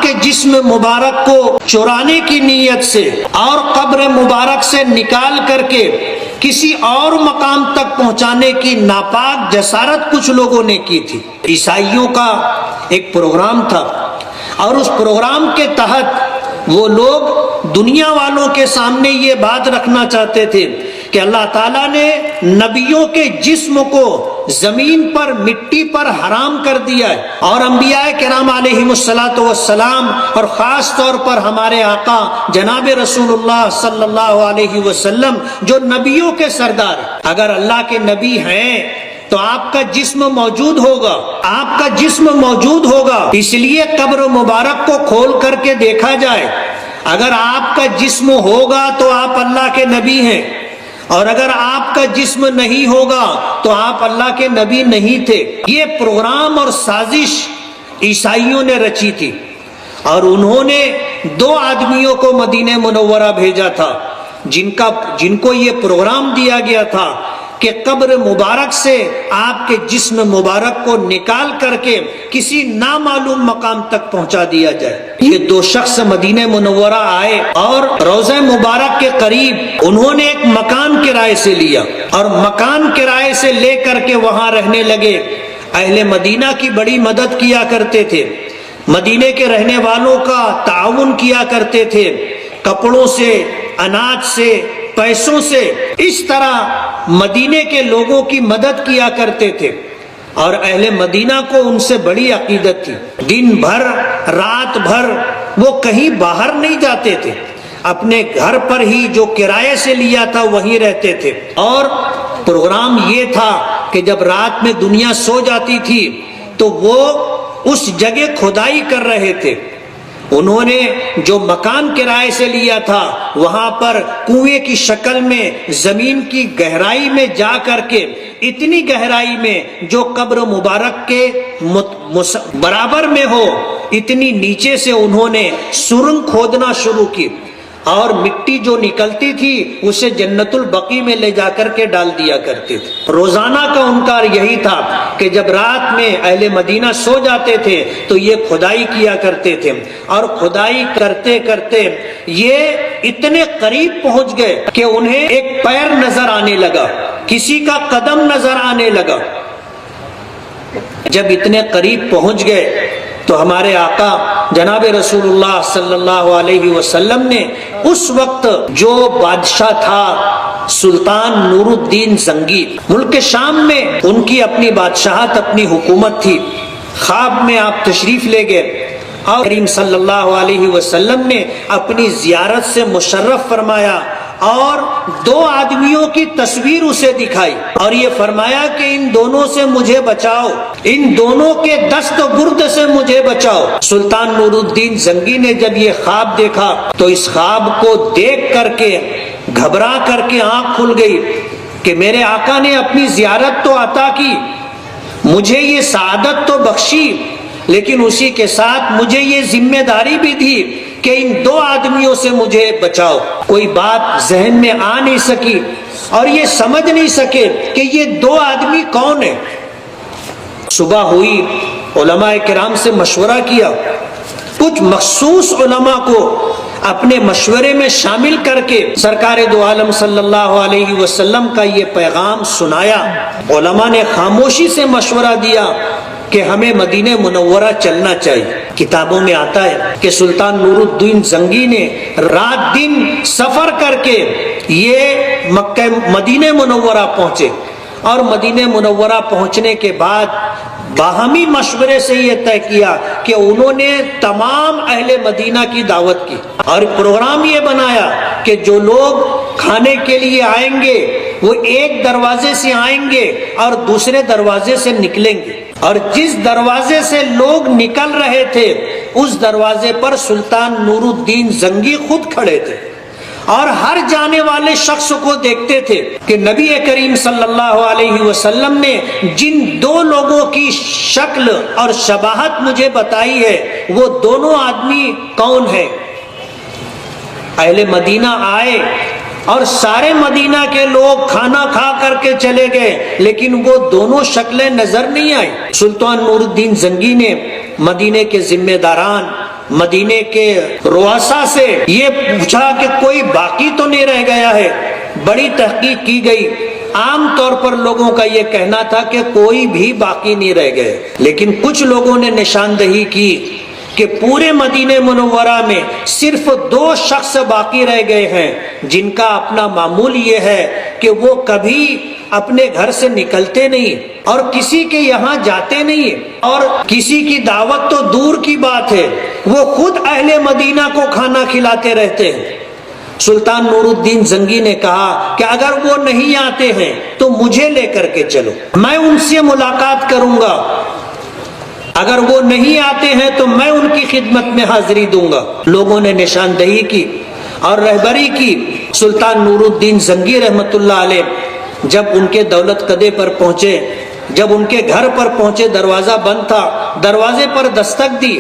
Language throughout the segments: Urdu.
کے جسم مبارک کو چرانے کی نیت سے اور قبر مبارک سے نکال کر کے کسی اور مقام تک پہنچانے کی ناپاک جسارت کچھ لوگوں نے کی تھی۔ عیسائیوں کا ایک پروگرام تھا اور اس پروگرام کے تحت وہ لوگ دنیا والوں کے سامنے یہ بات رکھنا چاہتے تھے کہ اللہ تعالیٰ نے نبیوں کے جسم کو زمین پر مٹی پر حرام کر دیا ہے، اور انبیاء کرام علیہم الصلاۃ والسلام اور خاص طور پر ہمارے آقا جناب رسول اللہ صلی اللہ علیہ وسلم جو نبیوں کے سردار، اگر اللہ کے نبی ہیں تو آپ کا جسم موجود ہوگا، آپ کا جسم موجود ہوگا، اس لیے قبر مبارک کو کھول کر کے دیکھا جائے۔ اگر آپ کا جسم ہوگا تو آپ اللہ کے نبی ہیں، اور اگر آپ کا جسم نہیں ہوگا تو آپ اللہ کے نبی نہیں تھے۔ یہ پروگرام اور سازش عیسائیوں نے رچی تھی، اور انہوں نے 2 آدمیوں کو مدینہ منورہ بھیجا تھا جن کو یہ پروگرام دیا گیا تھا کہ قبر مبارک سے آپ کے جسم مبارک کو نکال کر کے کسی نامعلوم مقام تک پہنچا دیا جائے۔ یہ 2 شخص مدینہ منورہ آئے اور روضہ مبارک کے قریب انہوں نے ایک مکان کرائے سے لیا، اور مکان کرائے سے لے کر کے وہاں رہنے لگے۔ اہل مدینہ کی بڑی مدد کیا کرتے تھے، مدینے کے رہنے والوں کا تعاون کیا کرتے تھے، کپڑوں سے، اناج سے، پیسوں سے، اس طرح مدینے کے لوگوں کی مدد کیا کرتے تھے۔ اور اہل مدینہ کو ان سے بڑی عقیدت تھی۔ دن بھر رات بھر وہ کہیں باہر نہیں جاتے تھے، اپنے گھر پر ہی جو کرائے سے لیا تھا وہیں رہتے تھے۔ اور پروگرام یہ تھا کہ جب رات میں دنیا سو جاتی تھی تو وہ اس جگہ کھدائی کر رہے تھے۔ انہوں نے جو مکان کرائے سے لیا تھا وہاں پر کنویں کی شکل میں زمین کی گہرائی میں جا کر کے، اتنی گہرائی میں جو قبر مبارک کے برابر میں ہو، اتنی نیچے سے انہوں نے سرنگ کھودنا شروع کی، اور مٹی جو نکلتی تھی اسے جنت البقیع میں لے جا کر کے ڈال دیا کرتے تھے۔ روزانہ کا ان کا یہی تھا کہ جب رات میں اہل مدینہ سو جاتے تھے تو یہ کھدائی کیا کرتے تھے، اور کھدائی کرتے کرتے یہ اتنے قریب پہنچ گئے کہ انہیں ایک پیر نظر آنے لگا، کسی کا قدم نظر آنے لگا۔ جب اتنے قریب پہنچ گئے تو ہمارے آقا جناب رسول اللہ صلی اللہ علیہ وسلم نے اس وقت جو بادشاہ تھا سلطان نور الدین زنگی، ملک شام میں ان کی اپنی بادشاہت، اپنی حکومت تھی، خواب میں آپ تشریف لے گئے اور کریم صلی اللہ علیہ وسلم نے اپنی زیارت سے مشرف فرمایا، اور 2 آدمیوں کی تصویر اسے دکھائی، اور یہ فرمایا کہ ان دونوں سے مجھے بچاؤ، ان دونوں کے دست و برد سے مجھے بچاؤ۔ سلطان نور الدین زنگی نے جب یہ خواب دیکھا تو اس خواب کو دیکھ کر کے گھبرا کر کے آنکھ کھل گئی کہ میرے آقا نے اپنی زیارت تو عطا کی، مجھے یہ سعادت تو بخشی، لیکن اسی کے ساتھ مجھے یہ ذمہ داری بھی دی کہ ان 2 آدمیوں سے مجھے بچاؤ۔ کوئی بات ذہن میں آ نہیں سکی اور یہ سمجھ نہیں سکے کہ یہ 2 آدمی کون ہیں۔ صبح ہوئی، علماء کرام سے مشورہ کیا، کچھ مخصوص علماء کو اپنے مشورے میں شامل کر کے سرکار دو عالم صلی اللہ علیہ وسلم کا یہ پیغام سنایا۔ علماء نے خاموشی سے مشورہ دیا کہ ہمیں مدینہ منورہ چلنا چاہیے۔ کتابوں میں آتا ہے کہ سلطان نور الدین زنگی نے رات دن سفر کر کے یہ مدینہ منورہ پہنچے، اور مدینہ منورہ پہنچنے کے بعد باہمی مشورے سے یہ طے کیا کہ انہوں نے تمام اہل مدینہ کی دعوت کی، اور پروگرام یہ بنایا کہ جو لوگ کھانے کے لیے آئیں گے وہ ایک دروازے سے آئیں گے اور دوسرے دروازے سے نکلیں گے، اور جس دروازے سے لوگ نکل رہے تھے اس دروازے پر سلطان نور الدین زنگی خود کھڑے تھے، اور ہر جانے والے شخص کو دیکھتے تھے کہ نبی کریم صلی اللہ علیہ وسلم نے جن 2 لوگوں کی شکل اور شباہت مجھے بتائی ہے وہ دونوں آدمی کون ہیں۔ اہل مدینہ آئے اور سارے مدینہ کے لوگ کھانا کھا کر کے چلے گئے، لیکن وہ دونوں شکلیں نظر نہیں آئی۔ سلطان نور الدین زنگی نے مدینے کے ذمہ داران، مدینے کے رؤسا سے یہ پوچھا کہ کوئی باقی تو نہیں رہ گیا ہے. بڑی تحقیق کی گئی. عام طور پر لوگوں کا یہ کہنا تھا کہ کوئی بھی باقی نہیں رہ گئے، لیکن کچھ لوگوں نے نشاندہی کی کہ پورے مدینہ منورہ میں صرف 2 شخص باقی رہ گئے ہیں جن کا اپنا معمول یہ ہے کہ وہ کبھی اپنے گھر سے نکلتے نہیں اور کسی کے یہاں جاتے نہیں، اور کسی کی دعوت تو دور کی بات ہے، وہ خود اہل مدینہ کو کھانا کھلاتے رہتے ہیں. سلطان نور الدین زنگی نے کہا کہ اگر وہ نہیں آتے ہیں تو مجھے لے کر کے چلو، میں ان سے ملاقات کروں گا. اگر وہ نہیں آتے ہیں تو میں ان کی خدمت میں حاضری دوں گا. لوگوں نے نشاندہی کی اور رہبری کی. سلطان نور الدین زنگی رحمت اللہ علیہ جب ان کے دولت قدے پر پہنچے، جب ان کے گھر پر پہنچے، دروازہ بند تھا، دروازے پر دستک دی.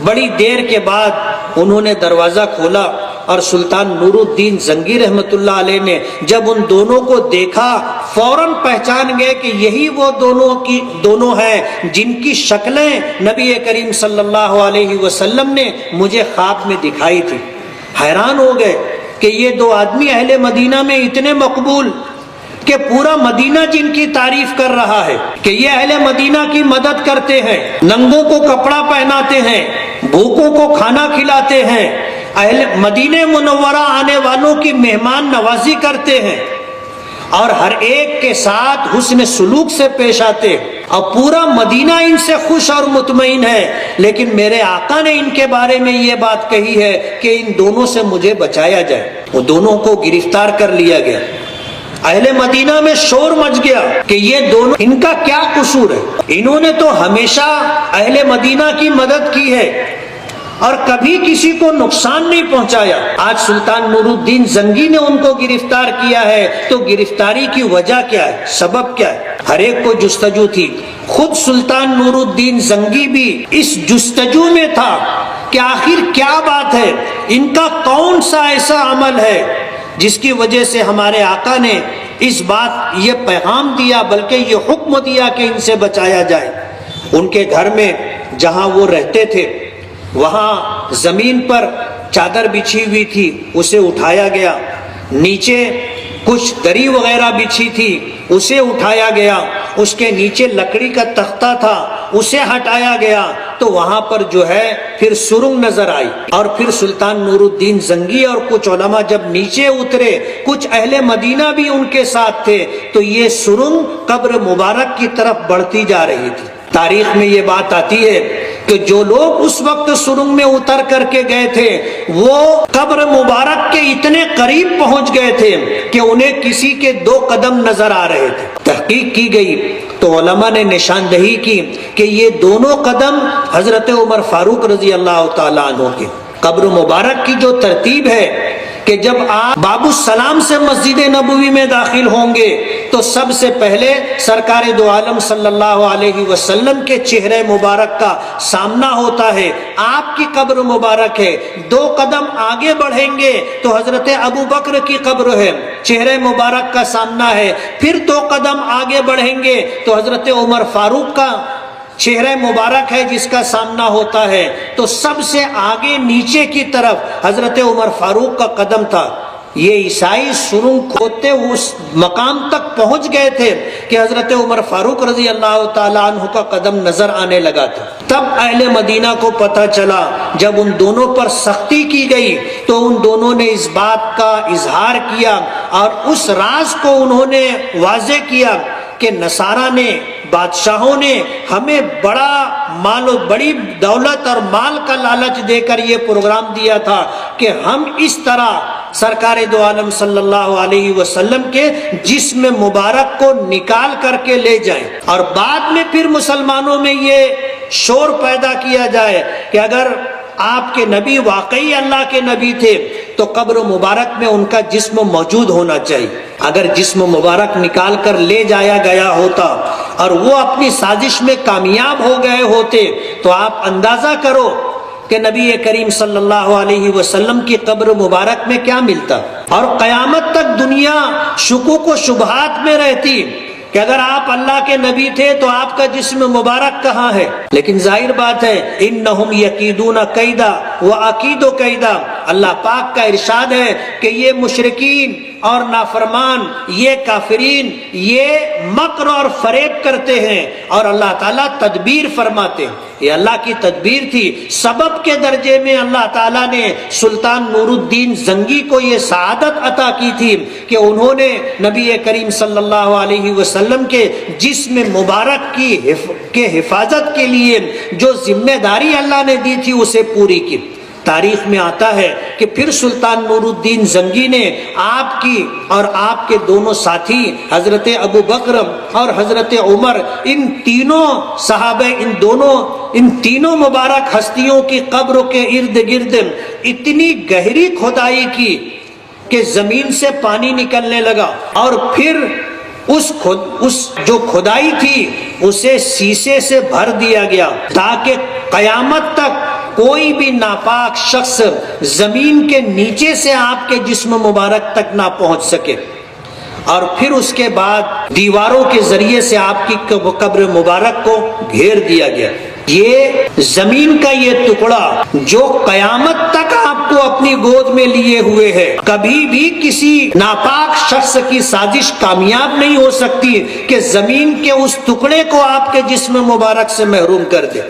بڑی دیر کے بعد انہوں نے دروازہ کھولا اور سلطان نور الدین زنگی رحمت اللہ علیہ نے جب ان دونوں کو دیکھا فوراً پہچان گئے کہ یہی وہ دونوں ہیں جن کی شکلیں نبی کریم صلی اللہ علیہ وسلم نے مجھے خواب میں دکھائی تھی. حیران ہو گئے کہ یہ 2 آدمی اہل مدینہ میں اتنے مقبول کہ پورا مدینہ جن کی تعریف کر رہا ہے کہ یہ اہل مدینہ کی مدد کرتے ہیں، ننگوں کو کپڑا پہناتے ہیں، بھوکوں کو کھانا کھلاتے ہیں، اہل مدینہ منورہ آنے والوں کی مہمان نوازی کرتے ہیں اور ہر ایک کے ساتھ حسن سلوک سے پیش آتے ہیں، اور پورا مدینہ ان سے خوش اور مطمئن ہے. لیکن میرے آقا نے ان کے بارے میں یہ بات کہی ہے کہ ان دونوں سے مجھے بچایا جائے. وہ دونوں کو گرفتار کر لیا گیا. اہل مدینہ میں شور مچ گیا کہ یہ دونوں، ان کا کیا قصور ہے؟ انہوں نے تو ہمیشہ اہل مدینہ کی مدد کی ہے اور کبھی کسی کو نقصان نہیں پہنچایا. آج سلطان نور الدین زنگی نے ان کو گرفتار کیا ہے تو گرفتاری کی وجہ کیا ہے، سبب کیا ہے؟ ہر ایک کو جستجو تھی. خود سلطان نور الدین زنگی بھی اس جستجو میں تھا کہ آخر کیا بات ہے، ان کا کون سا ایسا عمل ہے جس کی وجہ سے ہمارے آقا نے اس بات یہ پیغام دیا بلکہ یہ حکم دیا کہ ان سے بچایا جائے. ان کے گھر میں جہاں وہ رہتے تھے وہاں زمین پر چادر بچھی ہوئی تھی، اسے اٹھایا گیا. نیچے کچھ دری وغیرہ بچھی تھی، اسے اٹھایا گیا. اس کے نیچے لکڑی کا تختہ تھا، اسے ہٹایا گیا. تو وہاں پر جو ہے پھر سرنگ نظر آئی. اور پھر سلطان نور الدین زنگی اور کچھ علماء جب نیچے اترے، کچھ اہل مدینہ بھی ان کے ساتھ تھے، تو یہ سرنگ قبر مبارک کی طرف بڑھتی جا رہی تھی. تاریخ میں یہ بات آتی ہے کہ جو لوگ اس وقت سرنگ میں اتر کر کے گئے تھے وہ قبر مبارک کے اتنے قریب پہنچ گئے تھے کہ انہیں کسی کے 2 قدم نظر آ رہے تھے. تحقیق کی گئی تو علماء نے نشاندہی کی کہ یہ دونوں قدم حضرت عمر فاروق رضی اللہ تعالیٰ عنہ کے. قبر مبارک کی جو ترتیب ہے کہ جب آپ باب السلام سے مسجد نبوی میں داخل ہوں گے تو سب سے پہلے سرکار دو عالم صلی اللہ علیہ وسلم کے چہرے مبارک کا سامنا ہوتا ہے. آپ کی قبر مبارک ہے. 2 قدم آگے بڑھیں گے تو حضرت ابو بکر کی قبر ہے، چہرے مبارک کا سامنا ہے. پھر 2 قدم آگے بڑھیں گے تو حضرت عمر فاروق کا چہرہ مبارک ہے جس کا سامنا ہوتا ہے. تو سب سے آگے نیچے کی طرف حضرت عمر فاروق کا قدم تھا. یہ عیسائی سرنگ کھودتے اس مقام تک پہنچ گئے تھے کہ حضرت عمر فاروق رضی اللہ تعالیٰ عنہ کا قدم نظر آنے لگا تھا. تب اہل مدینہ کو پتہ چلا، جب ان دونوں پر سختی کی گئی تو ان دونوں نے اس بات کا اظہار کیا اور اس راز کو انہوں نے واضح کیا کہ نصارہ نے، بادشاہوں نے ہمیں بڑا مال و بڑی دولت اور مال کا لالچ دے کر یہ پروگرام دیا تھا کہ ہم اس طرح سرکار دو عالم صلی اللہ علیہ وسلم کے جسم مبارک کو نکال کر کے لے جائیں اور بعد میں پھر مسلمانوں میں یہ شور پیدا کیا جائے کہ اگر آپ کے نبی واقعی اللہ کے نبی تھے تو قبر مبارک میں ان کا جسم موجود ہونا چاہیے. اگر جسم مبارک نکال کر لے جایا گیا ہوتا اور وہ اپنی سازش میں کامیاب ہو گئے ہوتے تو آپ اندازہ کرو کہ نبی کریم صلی اللہ علیہ وسلم کی قبر مبارک میں کیا ملتا اور قیامت تک دنیا شکوک و شبہات میں رہتی کہ اگر آپ اللہ کے نبی تھے تو آپ کا جسم مبارک کہاں ہے؟ لیکن ظاہر بات ہے انہم یکیدون کیدا واکید کیدا، اللہ پاک کا ارشاد ہے کہ یہ مشرکین اور نافرمان، یہ کافرین، یہ مکر اور فریب کرتے ہیں اور اللہ تعالیٰ تدبیر فرماتے ہیں۔ یہ اللہ کی تدبیر تھی۔ سبب کے درجے میں اللہ تعالیٰ نے سلطان نور الدین زنگی کو یہ سعادت عطا کی تھی کہ انہوں نے نبی کریم صلی اللہ علیہ وسلم کے جسم مبارک کی حفاظت کے لیے جو ذمہ داری اللہ نے دی تھی اسے پوری کی۔ تاریخ میں آتا ہے کہ پھر سلطان نور الدین زنگی نے آپ کی اور آپ کے دونوں ساتھی حضرت ابو بکر اور حضرت عمر، ان تینوں صحابہ، ان تینوں مبارک ہستیوں کی قبروں کے ارد گرد اتنی گہری کھدائی کی کہ زمین سے پانی نکلنے لگا، اور پھر اس جو کھدائی تھی اسے شیشے سے بھر دیا گیا تاکہ قیامت تک کوئی بھی ناپاک شخص زمین کے نیچے سے آپ کے جسم مبارک تک نہ پہنچ سکے۔ اور پھر اس کے بعد دیواروں کے ذریعے سے آپ کی قبر مبارک کو گھیر دیا گیا۔ یہ زمین کا یہ ٹکڑا جو قیامت تک آپ کو اپنی گود میں لیے ہوئے ہے، کبھی بھی کسی ناپاک شخص کی سازش کامیاب نہیں ہو سکتی کہ زمین کے اس ٹکڑے کو آپ کے جسم مبارک سے محروم کر دے۔